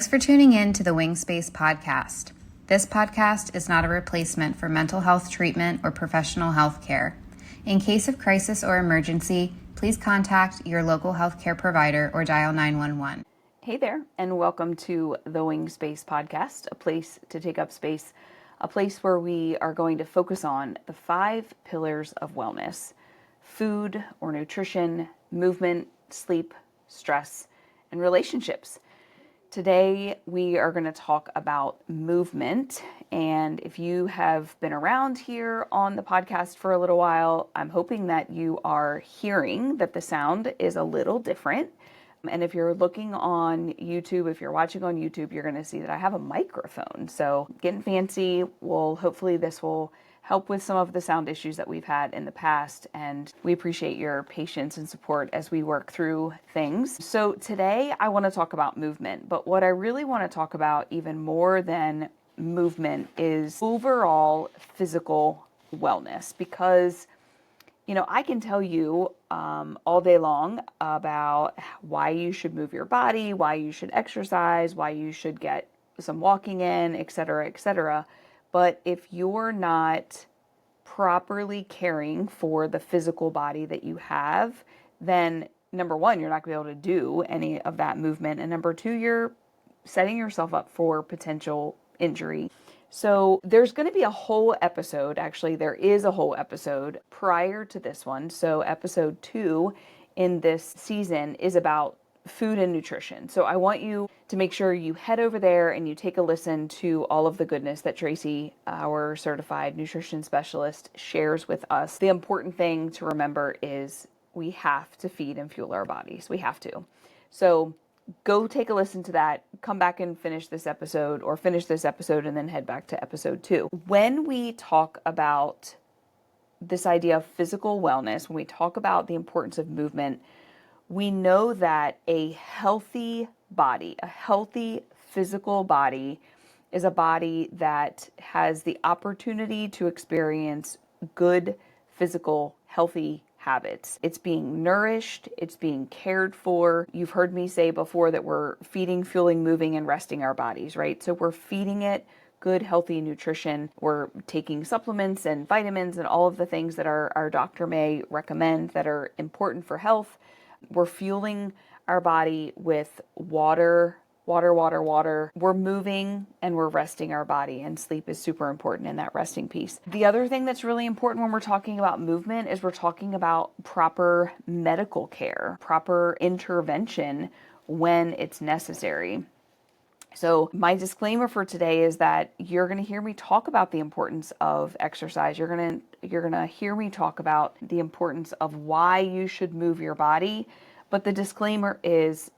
Thanks for tuning in to the WingSpace Podcast. This podcast is not a replacement for mental health treatment or professional health care. In case of crisis or emergency, please contact your local healthcare provider or dial 911. Hey there, and welcome to the WingSpace Podcast, a place to take up space, a place where we are going to focus on the 5 pillars of wellness: food or nutrition, movement, sleep, stress, and relationships. Today, we are going to talk about movement, and if you have been around here on the podcast for a little while, I'm hoping that you are hearing that the sound is a little different. And if you're looking on YouTube, if you're watching on YouTube, you're going to see that I have a microphone. So getting fancy. Hopefully this will help with some of the sound issues that we've had in the past. And we appreciate your patience and support as we work through things. So today I want to talk about movement, but what I really want to talk about even more than movement is overall physical wellness, because I can tell you all day long about why you should move your body, why you should exercise, why you should get some walking in, et cetera, et cetera. But if you're not properly caring for the physical body that you have, then number one, you're not going to be able to do any of that movement. And number two, you're setting yourself up for potential injury. So there's going to be a whole episode, actually there is a whole episode prior to this one. So episode 2 in this season is about food and nutrition. So I want you to make sure you head over there and you take a listen to all of the goodness that Tracy, our certified nutrition specialist, shares with us. The important thing to remember is we have to feed and fuel our bodies. We have to. So go take a listen to that, come back and finish this episode and then head back to episode 2. When we talk about this idea of physical wellness, when we talk about the importance of movement, we know that a healthy body, a healthy physical body, is a body that has the opportunity to experience good physical, healthy habits. It's being nourished, it's being cared for. You've heard me say before that we're feeding, fueling, moving, and resting our bodies, right? So we're feeding it good, healthy nutrition. We're taking supplements and vitamins and all of the things that our doctor may recommend that are important for health. We're fueling our body with water. We're moving and we're resting our body, and sleep is super important in that resting piece. The other thing that's really important when we're talking about movement is we're talking about proper medical care, proper intervention when it's necessary. So my disclaimer for today is that you're going to hear me talk about the importance of exercise. You're going to hear me talk about the importance of why you should move your body. But the disclaimer is,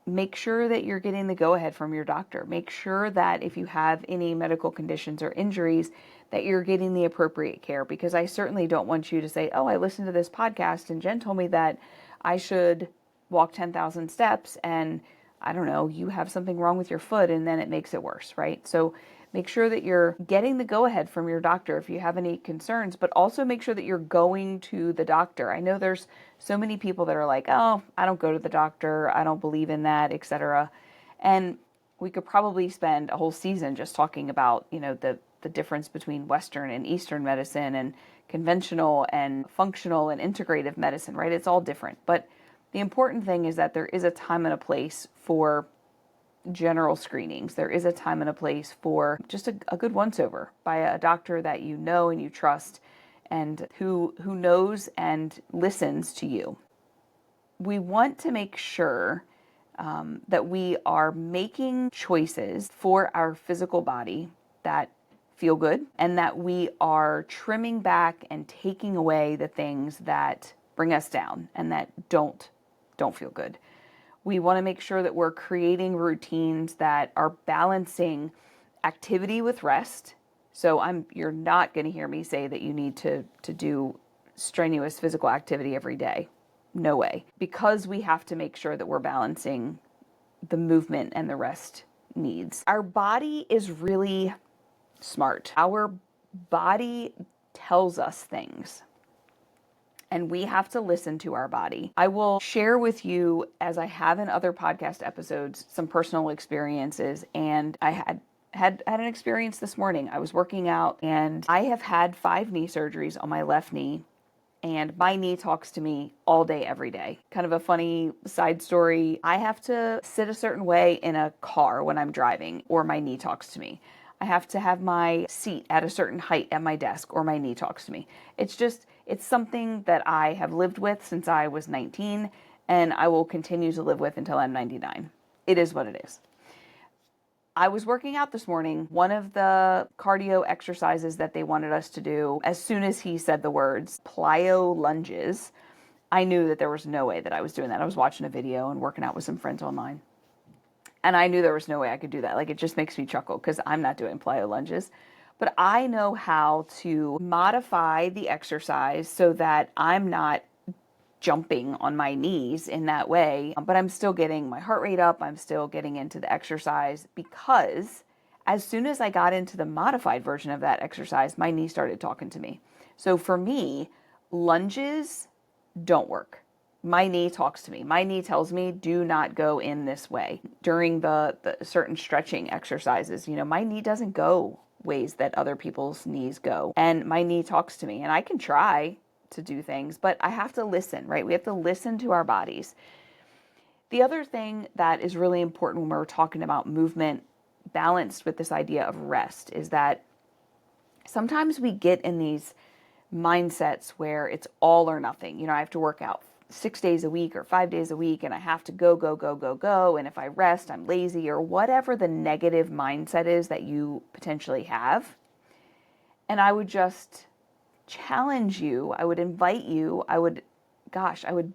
make sure that you're getting the go-ahead from your doctor. Make sure that if you have any medical conditions or injuries, that you're getting the appropriate care, because I certainly don't want you to say, oh, I listened to this podcast and Jen told me that I should walk 10,000 steps and I don't know, you have something wrong with your foot and then it makes it worse, right? So make sure that you're getting the go-ahead from your doctor if you have any concerns, but also make sure that you're going to the doctor. I know there's so many people that are like, oh, I don't go to the doctor, I don't believe in that, etc. And we could probably spend a whole season just talking about, the difference between Western and Eastern medicine and conventional and functional and integrative medicine, right? It's all different. But the important thing is that there is a time and a place for general screenings. There is a time and a place for just a good once-over by a doctor that you know and you trust and who knows and listens to you. We want to make sure that we are making choices for our physical body that feel good, and that we are trimming back and taking away the things that bring us down and that don't feel good. We want to make sure that we're creating routines that are balancing activity with rest. So you're not going to hear me say that you need to do strenuous physical activity every day. No way. Because we have to make sure that we're balancing the movement and the rest needs. Our body is really smart. Our body tells us things. And we have to listen to our body. I will share with you, as I have in other podcast episodes, some personal experiences. And I had an experience this morning. I was working out and I have had 5 knee surgeries on my left knee. And my knee talks to me all day, every day. Kind of a funny side story. I have to sit a certain way in a car when I'm driving, or my knee talks to me. I have to have my seat at a certain height at my desk, or my knee talks to me. It's something that I have lived with since I was 19, and I will continue to live with until I'm 99. It is what it is. I was working out this morning. One of the cardio exercises that they wanted us to do, as soon as he said the words plyo lunges, I knew that there was no way that I was doing that. I was watching a video and working out with some friends online. And I knew there was no way I could do that. Like, it just makes me chuckle because I'm not doing plyo lunges. But I know how to modify the exercise so that I'm not jumping on my knees in that way, but I'm still getting my heart rate up. I'm still getting into the exercise, because as soon as I got into the modified version of that exercise, my knee started talking to me. So for me, lunges don't work. My knee talks to me. My knee tells me, do not go in this way. During the certain stretching exercises, my knee doesn't go ways that other people's knees go. And my knee talks to me, and I can try to do things, but I have to listen, right? We have to listen to our bodies. The other thing that is really important when we're talking about movement balanced with this idea of rest is that sometimes we get in these mindsets where it's all or nothing. I have to work out 6 days a week or 5 days a week, and I have to go, go, go, go, go. And if I rest, I'm lazy, or whatever the negative mindset is that you potentially have. And I would just challenge you, I would invite you, I would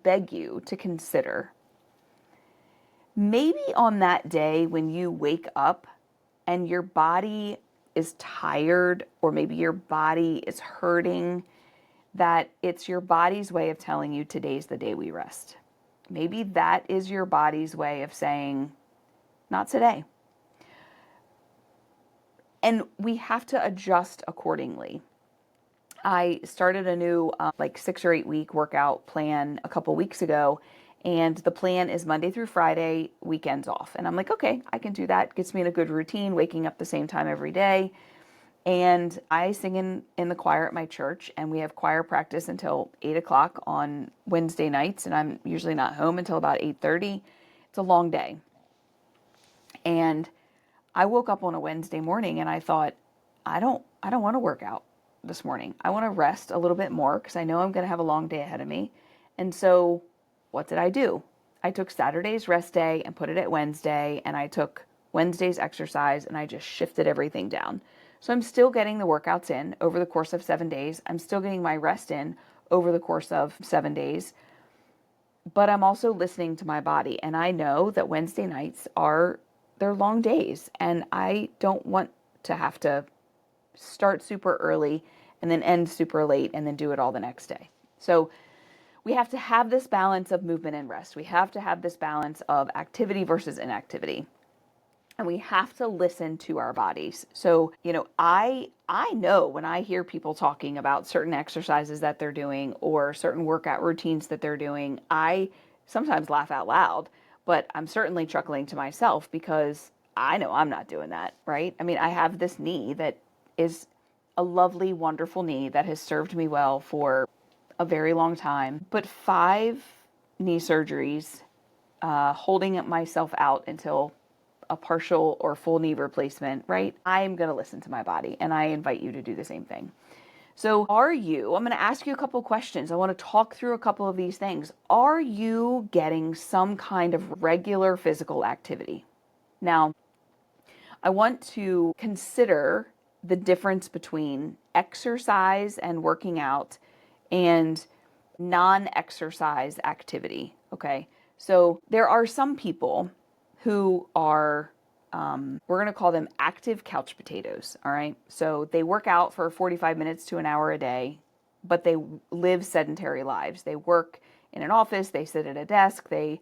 beg you to consider, maybe on that day when you wake up and your body is tired, or maybe your body is hurting, that it's your body's way of telling you today's the day we rest. Maybe that is your body's way of saying, not today. And we have to adjust accordingly. I started a new 6 or 8 week workout plan a couple weeks ago, and the plan is Monday through Friday, weekends off. And I'm like, okay, I can do that. Gets me in a good routine, waking up the same time every day. And I sing in the choir at my church, and we have choir practice until 8 o'clock on Wednesday nights, and I'm usually not home until about 8:30. It's a long day. And I woke up on a Wednesday morning and I thought, I don't want to work out this morning. I want to rest a little bit more because I know I'm going to have a long day ahead of me. And so what did I do? I took Saturday's rest day and put it at Wednesday, and I took Wednesday's exercise and I just shifted everything down. So I'm still getting the workouts in over the course of 7 days. I'm still getting my rest in over the course of 7 days. But I'm also listening to my body, and I know that Wednesday nights they're long days, and I don't want to have to start super early and then end super late and then do it all the next day. So we have to have this balance of movement and rest. We have to have this balance of activity versus inactivity. And we have to listen to our bodies. So, I know when I hear people talking about certain exercises that they're doing or certain workout routines that they're doing, I sometimes laugh out loud, but I'm certainly chuckling to myself because I know I'm not doing that, right? I mean, I have this knee that is a lovely, wonderful knee that has served me well for a very long time, but 5 knee surgeries, holding myself out until a partial or full knee replacement, right? I'm going to listen to my body, and I invite you to do the same thing. So I'm going to ask you a couple of questions. I want to talk through a couple of these things. Are you getting some kind of regular physical activity? Now, I want to consider the difference between exercise and working out and non-exercise activity, okay? So there are some people who are, we're going to call them active couch potatoes, all right? So they work out for 45 minutes to an hour a day, but they live sedentary lives. They work in an office, they sit at a desk, they,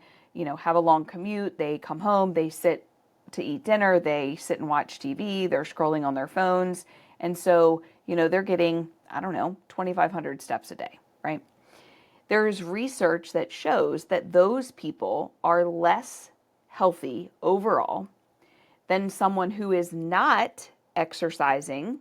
have a long commute, they come home, they sit to eat dinner, they sit and watch TV, they're scrolling on their phones. And so, they're getting, 2,500 steps a day, right? There is research that shows that those people are less healthy overall than someone who is not exercising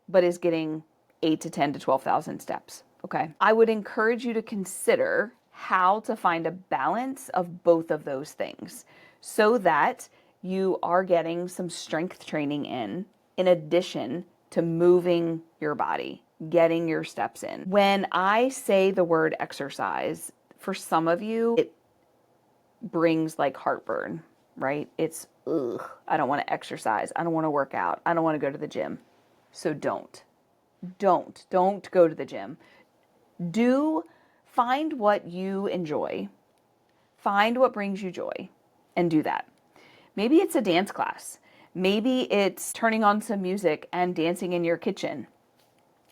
but is getting 8 to 10 to 12,000 steps. Okay. I would encourage you to consider how to find a balance of both of those things so that you are getting some strength training in addition to moving your body, getting your steps in. When I say the word exercise, for some of you, it brings like heartburn, right? It's, ugh, I don't want to exercise. I don't want to work out. I don't want to go to the gym. So don't go to the gym. Find what you enjoy. Find what brings you joy and do that. Maybe it's a dance class. Maybe it's turning on some music and dancing in your kitchen.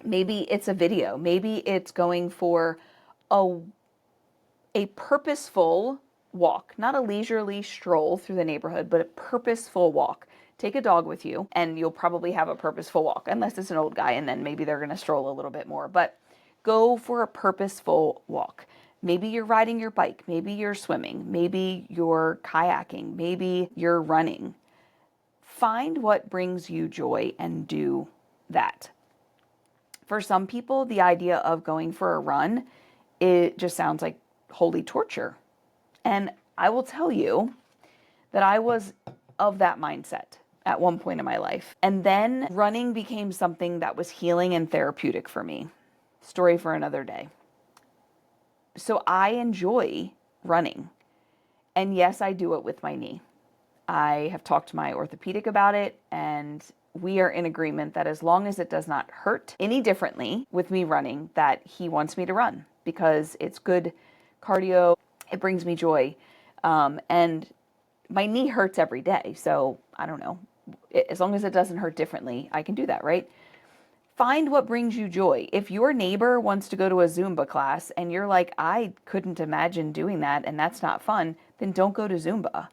Maybe it's a video. Maybe it's going for a purposeful walk, not a leisurely stroll through the neighborhood, but a purposeful walk. Take a dog with you and you'll probably have a purposeful walk, unless it's an old guy and then maybe they're going to stroll a little bit more, but go for a purposeful walk. Maybe you're riding your bike, maybe you're swimming, maybe you're kayaking, maybe you're running. Find what brings you joy and do that. For some people, the idea of going for a run, it just sounds like holy torture. And I will tell you that I was of that mindset at one point in my life. And then running became something that was healing and therapeutic for me. Story for another day. So I enjoy running. And yes, I do it with my knee. I have talked to my orthopedic about it, and we are in agreement that as long as it does not hurt any differently with me running, that he wants me to run because it's good cardio. It brings me joy. And my knee hurts every day. So I don't know. As long as it doesn't hurt differently, I can do that, right? Find what brings you joy. If your neighbor wants to go to a Zumba class and you're like, I couldn't imagine doing that and that's not fun, then don't go to Zumba.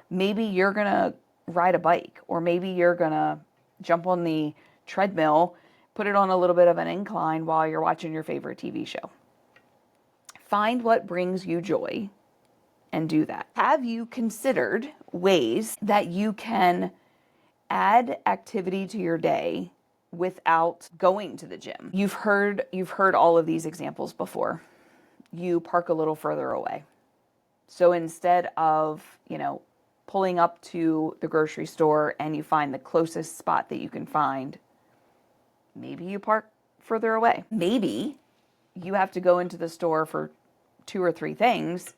Maybe you're going to ride a bike, or maybe you're going to jump on the treadmill, put it on a little bit of an incline while you're watching your favorite TV show. Find what brings you joy and do that. Have you considered ways that you can add activity to your day without going to the gym? You've heard all of these examples before. You park a little further away. So instead of, pulling up to the grocery store and you find the closest spot that you can find, maybe you park further away. Maybe you have to go into the store for 2 or 3 things,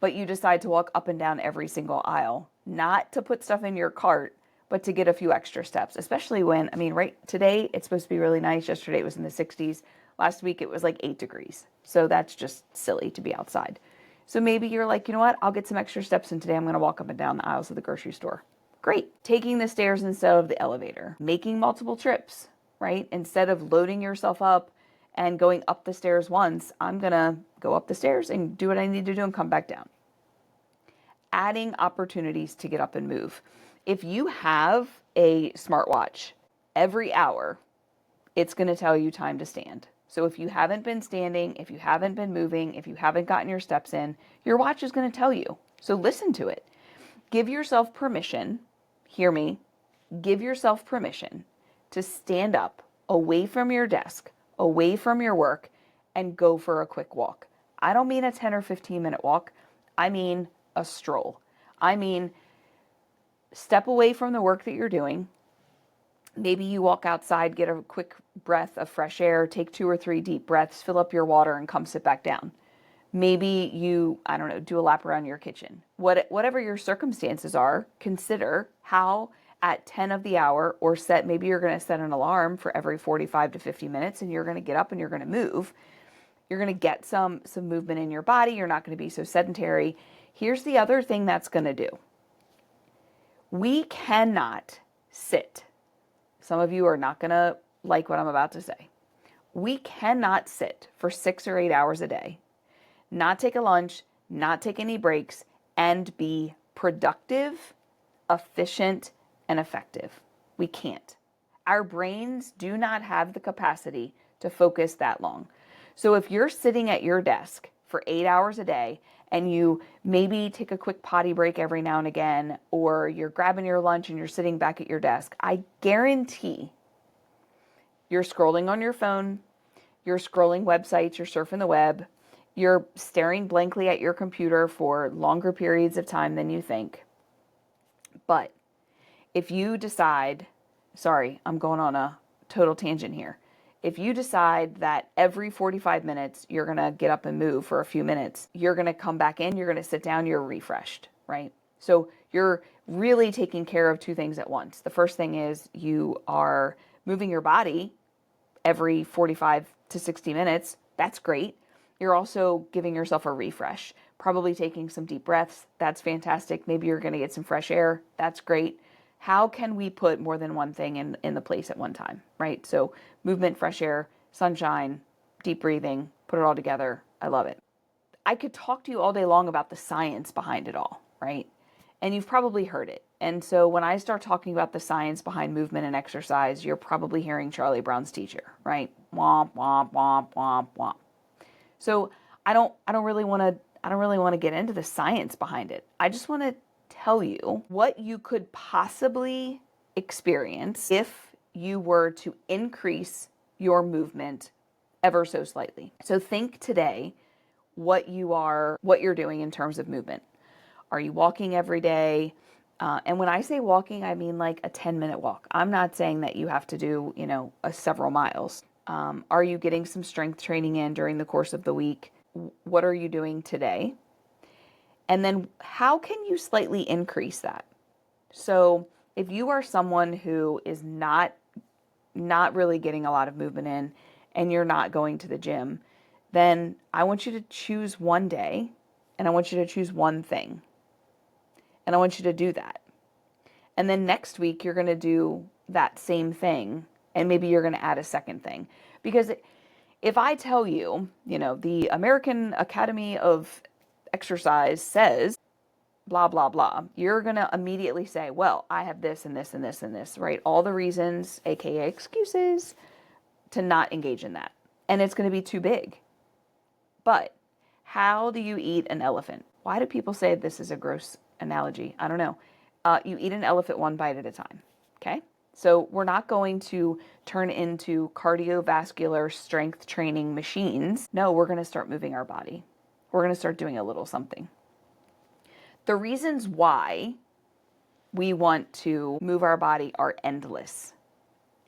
but you decide to walk up and down every single aisle, not to put stuff in your cart, but to get a few extra steps, especially when, right today, it's supposed to be really nice. Yesterday it was in the 60s. Last week it was like 8 degrees. So that's just silly to be outside. So maybe you're like, you know what? I'll get some extra steps in today. I'm going to walk up and down the aisles of the grocery store. Great. Taking the stairs instead of the elevator. Making multiple trips, right? Instead of loading yourself up and going up the stairs once, I'm going to go up the stairs and do what I need to do and come back down. Adding opportunities to get up and move. If you have a smartwatch, every hour, it's going to tell you time to stand. So if you haven't been standing, if you haven't been moving, if you haven't gotten your steps in, your watch is going to tell you. So listen to it. Give yourself permission, hear me, give yourself permission to stand up away from your desk, away from your work, and go for a quick walk. I don't mean a 10 or 15 minute walk. I mean a stroll. I mean, step away from the work that you're doing. Maybe you walk outside, get a quick breath of fresh air, take 2 or 3 deep breaths, fill up your water, and come sit back down. Maybe you, do a lap around your kitchen. Whatever your circumstances are, consider how at 10 of the hour, or maybe you're going to set an alarm for every 45 to 50 minutes, and you're going to get up and you're going to move. You're going to get some movement in your body. You're not going to be so sedentary. Here's the other thing that's going to do. We cannot sit. Some of you are not going to like what I'm about to say. We cannot sit for 6 or 8 hours a day, not take a lunch, not take any breaks, and be productive, efficient, and effective. We can't. Our brains do not have the capacity to focus that long. So if you're sitting at your desk for 8 hours a day, and you maybe take a quick potty break every now and again, or you're grabbing your lunch and you're sitting back at your desk, I guarantee you're scrolling on your phone, you're scrolling websites, you're surfing the web, you're staring blankly at your computer for longer periods of time than you think. But if you decide, sorry, I'm going on a total tangent here. If you decide that every 45 minutes you're going to get up and move for a few minutes, you're going to come back in, you're going to sit down, you're refreshed, right? So you're really taking care of two things at once. The first thing is you are moving your body every 45 to 60 minutes. That's great. You're also giving yourself a refresh, probably taking some deep breaths. That's fantastic. Maybe you're going to get some fresh air. That's great. How can we put more than one thing in the place at one time, right? So movement, fresh air, sunshine, deep breathing, put it all together. I love it. I could talk to you all day long about the science behind it all, right? And you've probably heard it. And so when I start talking about the science behind movement and exercise, you're probably hearing Charlie Brown's teacher, right? Womp, womp, womp, womp, womp. So I don't really want to get into the science behind it. I just want to tell you what you could possibly experience if you were to increase your movement ever so slightly. So think today what you're doing in terms of movement. Are you walking every day? And when I say walking, I mean like a 10-minute walk. I'm not saying that you have to do, several miles. Are you getting some strength training in during the course of the week? What are you doing today? And then how can you slightly increase that? So if you are someone who is not really getting a lot of movement in and you're not going to the gym, then I want you to choose one day and I want you to choose one thing. And I want you to do that. And then next week, you're going to do that same thing. And maybe you're going to add a second thing. Because if I tell you, the American Academy of Exercise says, blah, blah, blah, you're going to immediately say, well, I have this and this and this and this, right? All the reasons, AKA excuses, to not engage in that. And it's going to be too big. But how do you eat an elephant? Why do people say this is a gross analogy? I don't know. You eat an elephant one bite at a time. Okay? So we're not going to turn into cardiovascular strength training machines. No, we're going to start moving our body. We're going to start doing a little something. The reasons why we want to move our body are endless.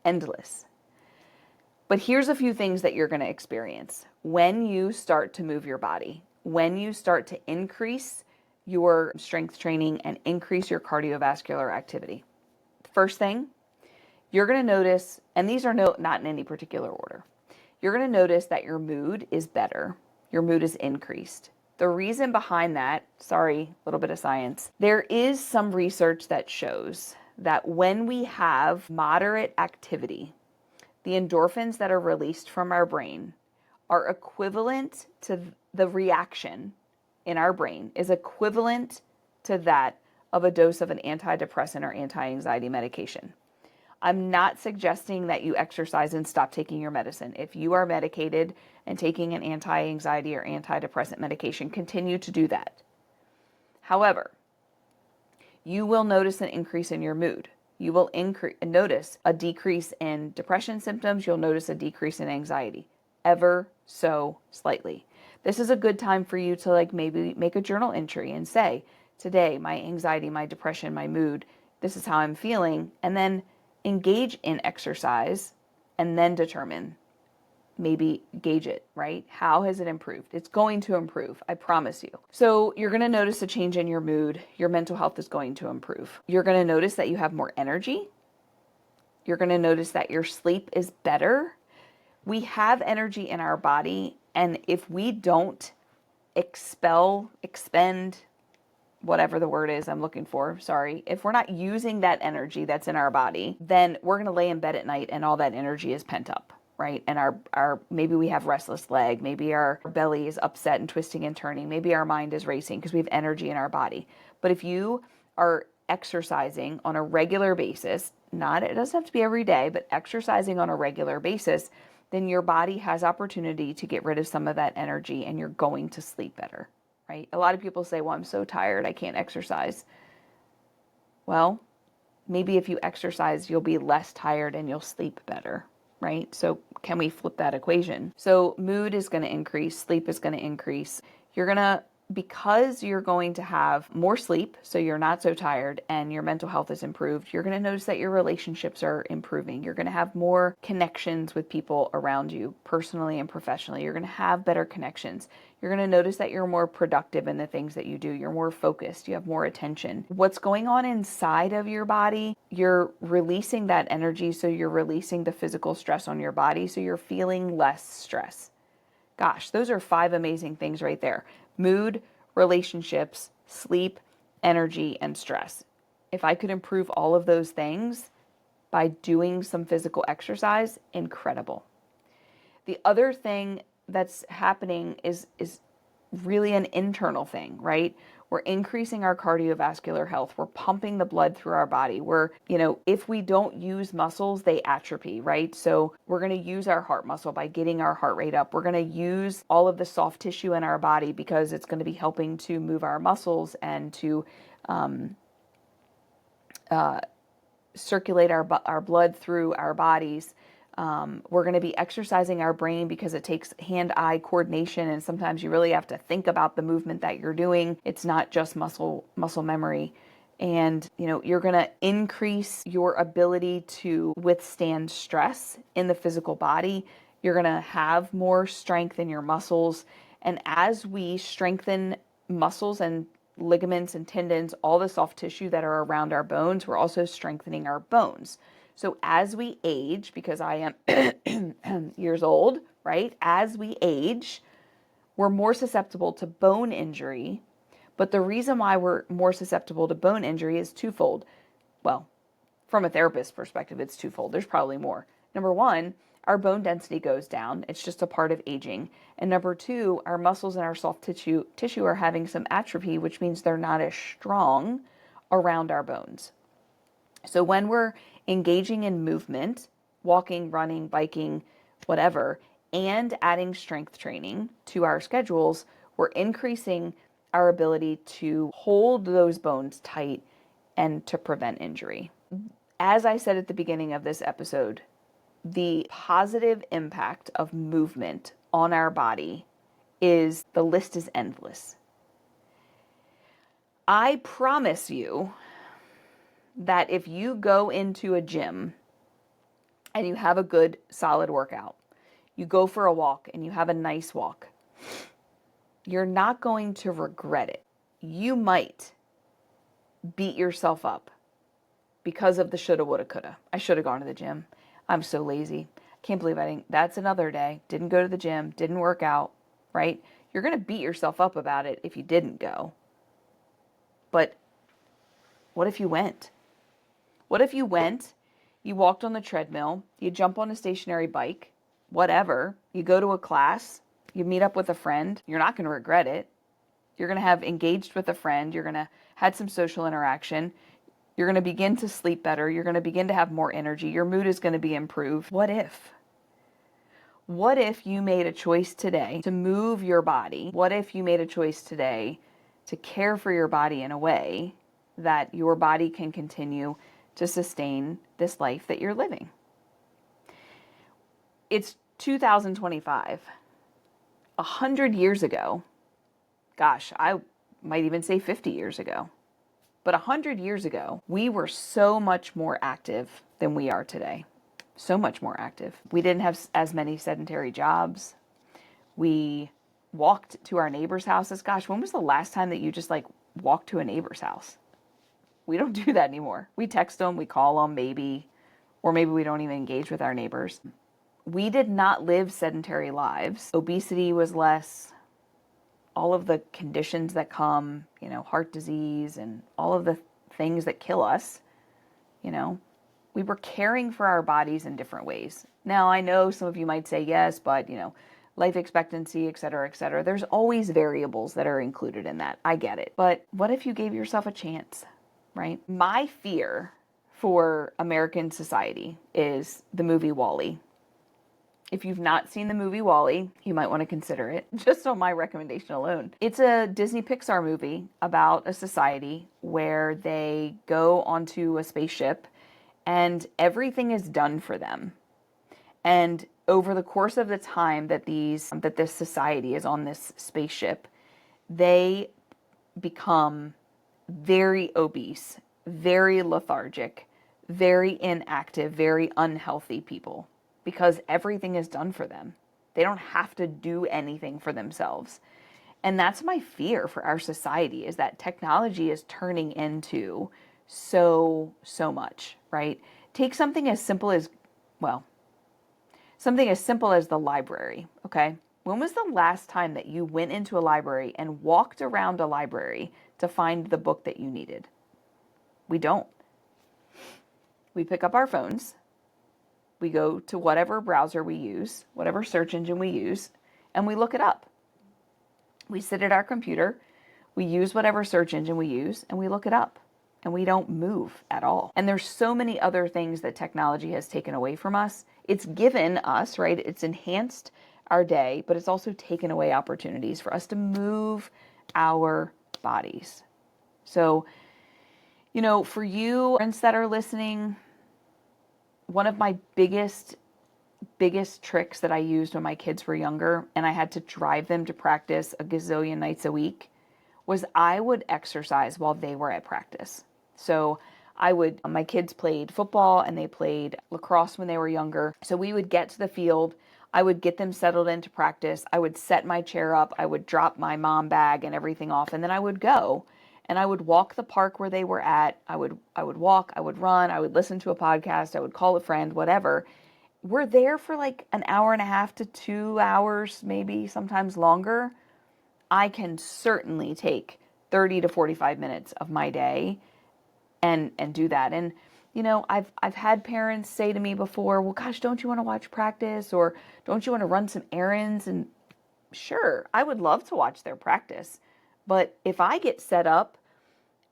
Endless. But here's a few things that you're going to experience when you start to move your body, when you start to increase your strength training and increase your cardiovascular activity. First thing, you're going to notice, and these are not in any particular order, you're going to notice that your mood is better. Your mood is increased. The reason behind that, sorry, a little bit of science, there is some research that shows that when we have moderate activity, the endorphins that are released from our brain are equivalent to the reaction in our brain is equivalent to that of a dose of an antidepressant or anti-anxiety medication. I'm not suggesting that you exercise and stop taking your medicine. If you are medicated and taking an anti-anxiety or antidepressant medication, continue to do that. However, you will notice an increase in your mood. You will notice a decrease in depression symptoms. You'll notice a decrease in anxiety, ever so slightly. This is a good time for you to maybe make a journal entry and say, today, my anxiety, my depression, my mood, this is how I'm feeling. And then engage in exercise and then determine, maybe gauge it, right? How has it improved? It's going to improve, I promise you. So you're going to notice a change in your mood. Your mental health is going to improve. You're going to notice that you have more energy. You're going to notice that your sleep is better. We have energy in our body, and if we don't expend, whatever the word is I'm looking for, sorry, if we're not using that energy that's in our body, then we're going to lay in bed at night and all that energy is pent up, right? And our maybe we have restless leg, maybe our belly is upset and twisting and turning, maybe our mind is racing because we have energy in our body. But if you are exercising on a regular basis, it doesn't have to be every day, but exercising on a regular basis, then your body has opportunity to get rid of some of that energy and you're going to sleep better, right? A lot of people say, well, I'm so tired, I can't exercise. Well, maybe if you exercise, you'll be less tired and you'll sleep better, right? So can we flip that equation? So mood is going to increase, sleep is going to increase. Because you're going to have more sleep, so you're not so tired and your mental health is improved, you're going to notice that your relationships are improving. You're going to have more connections with people around you, personally and professionally. You're going to have better connections. You're going to notice that you're more productive in the things that you do. You're more focused. You have more attention. What's going on inside of your body, you're releasing that energy, so you're releasing the physical stress on your body, so you're feeling less stress. Gosh, those are 5 amazing things right there. Mood, relationships, sleep, energy, and stress. If I could improve all of those things by doing some physical exercise, incredible. The other thing that's happening is really an internal thing, right? We're increasing our cardiovascular health. We're pumping the blood through our body. If we don't use muscles, they atrophy, right? So we're going to use our heart muscle by getting our heart rate up. We're going to use all of the soft tissue in our body because it's going to be helping to move our muscles and to circulate our blood through our bodies. We're going to be exercising our brain because it takes hand-eye coordination, and sometimes you really have to think about the movement that you're doing. It's not just muscle memory. And you're going to increase your ability to withstand stress in the physical body. You're going to have more strength in your muscles. And as we strengthen muscles and ligaments and tendons, all the soft tissue that are around our bones, we're also strengthening our bones. So as we age, because I am years old, right? As we age, we're more susceptible to bone injury. But the reason why we're more susceptible to bone injury is twofold. Well, from a therapist's perspective, it's twofold. There's probably more. Number one, our bone density goes down. It's just a part of aging. And number two, our muscles and our soft tissue are having some atrophy, which means they're not as strong around our bones. So when we're engaging in movement, walking, running, biking, whatever, and adding strength training to our schedules, we're increasing our ability to hold those bones tight and to prevent injury. As I said at the beginning of this episode, the positive impact of movement on our body the list is endless. I promise you that if you go into a gym and you have a good solid workout, you go for a walk and you have a nice walk, you're not going to regret it. You might beat yourself up because of the shoulda, woulda, coulda. I should have gone to the gym. I'm so lazy. Can't believe I didn't. That's another day. Didn't go to the gym, didn't work out, right? You're going to beat yourself up about it if you didn't go. But what if you went? What if you went, you walked on the treadmill, you jump on a stationary bike, whatever, you go to a class, you meet up with a friend, you're not going to regret it. You're going to have engaged with a friend, you're going to had some social interaction, you're going to begin to sleep better, you're going to begin to have more energy, your mood is going to be improved. What if? What if you made a choice today to move your body? What if you made a choice today to care for your body in a way that your body can continue to sustain this life that you're living? It's 2025. 100 years ago, gosh, I might even say 50 years ago, but 100 years ago, we were so much more active than we are today. So much more active. We didn't have as many sedentary jobs. We walked to our neighbors' houses. Gosh, when was the last time that you just walked to a neighbor's house? We don't do that anymore. We text them, we call them maybe, or maybe we don't even engage with our neighbors. We did not live sedentary lives. Obesity was less. All of the conditions that come, heart disease and all of the things that kill us, we were caring for our bodies in different ways. Now, I know some of you might say yes, but, life expectancy, et cetera, et cetera. There's always variables that are included in that. I get it. But what if you gave yourself a chance, right? My fear for American society is the movie WALL-E. If you've not seen the movie WALL-E, you might want to consider it, just on my recommendation alone. It's a Disney Pixar movie about a society where they go onto a spaceship and everything is done for them. And over the course of the time that this society is on this spaceship, they become very obese, very lethargic, very inactive, very unhealthy people because everything is done for them. They don't have to do anything for themselves. And that's my fear for our society, is that technology is turning into so much, right? Take something as simple as, the library, okay? When was the last time that you went into a library and walked around a library to find the book that you needed? We don't. We pick up our phones, we go to whatever browser we use, whatever search engine we use, and we look it up. We sit at our computer, we use whatever search engine we use, and we look it up. And we don't move at all. And there's so many other things that technology has taken away from us. It's given us, right? It's enhanced our day, but it's also taken away opportunities for us to move our bodies. So, for you parents that are listening, one of my biggest tricks that I used when my kids were younger and I had to drive them to practice a gazillion nights a week was I would exercise while they were at practice. So my kids played football and they played lacrosse when they were younger. So we would get to the field, I would get them settled into practice, I would set my chair up, I would drop my mom bag and everything off, and then I would go and I would walk the park where they were at. I would walk, I would run, I would listen to a podcast, I would call a friend, whatever. We're there for like an hour and a half to 2 hours, maybe sometimes longer. I can certainly take 30 to 45 minutes of my day and do that. And, I've had parents say to me before, well, gosh, don't you want to watch practice? Or don't you want to run some errands? And sure, I would love to watch their practice. But if I get set up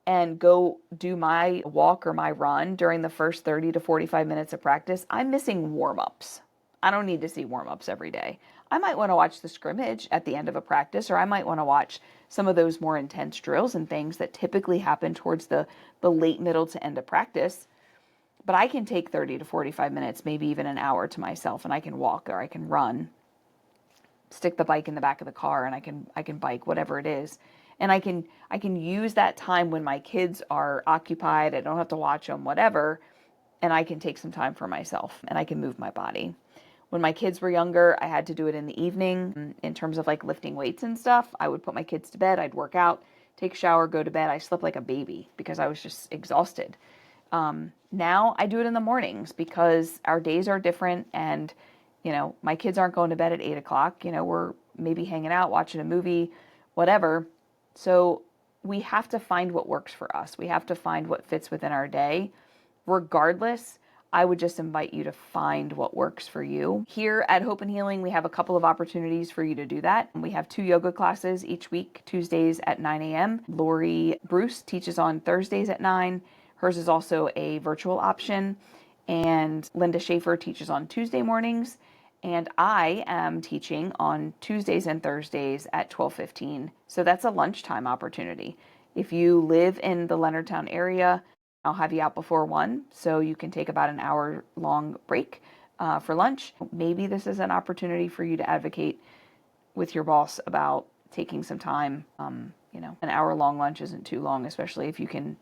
and go do my walk or my run during the first 30 to 45 minutes of practice, I'm missing warm-ups. I don't need to see warm-ups every day. I might want to watch the scrimmage at the end of a practice, or I might want to watch some of those more intense drills and things that typically happen towards the late middle to end of practice. But I can take 30 to 45 minutes, maybe even an hour to myself, and I can walk or I can run, stick the bike in the back of the car, and I can bike, whatever it is. And I can use that time when my kids are occupied, I don't have to watch them, whatever, and I can take some time for myself and I can move my body. When my kids were younger, I had to do it in the evening in terms of like lifting weights and stuff. I would put my kids to bed, I'd work out, take a shower, go to bed. I slept like a baby because I was just exhausted. Now I do it in the mornings because our days are different and, my kids aren't going to bed at 8 o'clock. We're maybe hanging out, watching a movie, whatever. So we have to find what works for us. We have to find what fits within our day. Regardless, I would just invite you to find what works for you. Here at Hope and Healing, we have a couple of opportunities for you to do that. We have 2 yoga classes each week, Tuesdays at 9 a.m. Lori Bruce teaches on Thursdays at 9. Hers is also a virtual option. And Linda Schaefer teaches on Tuesday mornings. And I am teaching on Tuesdays and Thursdays at 12:15. So that's a lunchtime opportunity. If you live in the Leonardtown area, I'll have you out before 1, so you can take about an hour-long break for lunch. Maybe this is an opportunity for you to advocate with your boss about taking some time. An hour-long lunch isn't too long, especially if you can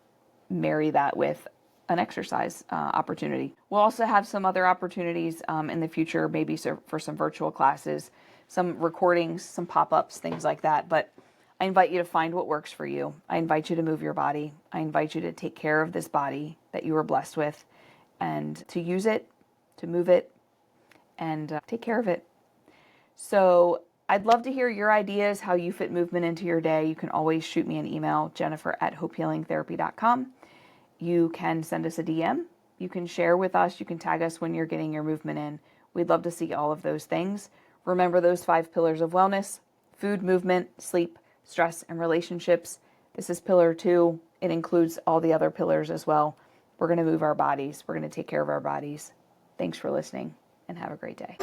marry that with an exercise opportunity. We'll also have some other opportunities in the future, maybe for some virtual classes, some recordings, some pop-ups, things like that. But I invite you to find what works for you. I invite you to move your body. I invite you to take care of this body that you were blessed with and to use it, to move it, and take care of it. So I'd love to hear your ideas, how you fit movement into your day. You can always shoot me an email, jennifer@hopehealingtherapy.com. You can send us a DM. You can share with us. You can tag us when you're getting your movement in. We'd love to see all of those things. Remember those 5 pillars of wellness: food, movement, sleep, stress, and relationships. This is pillar 2. It includes all the other pillars as well. We're going to move our bodies. We're going to take care of our bodies. Thanks for listening and have a great day.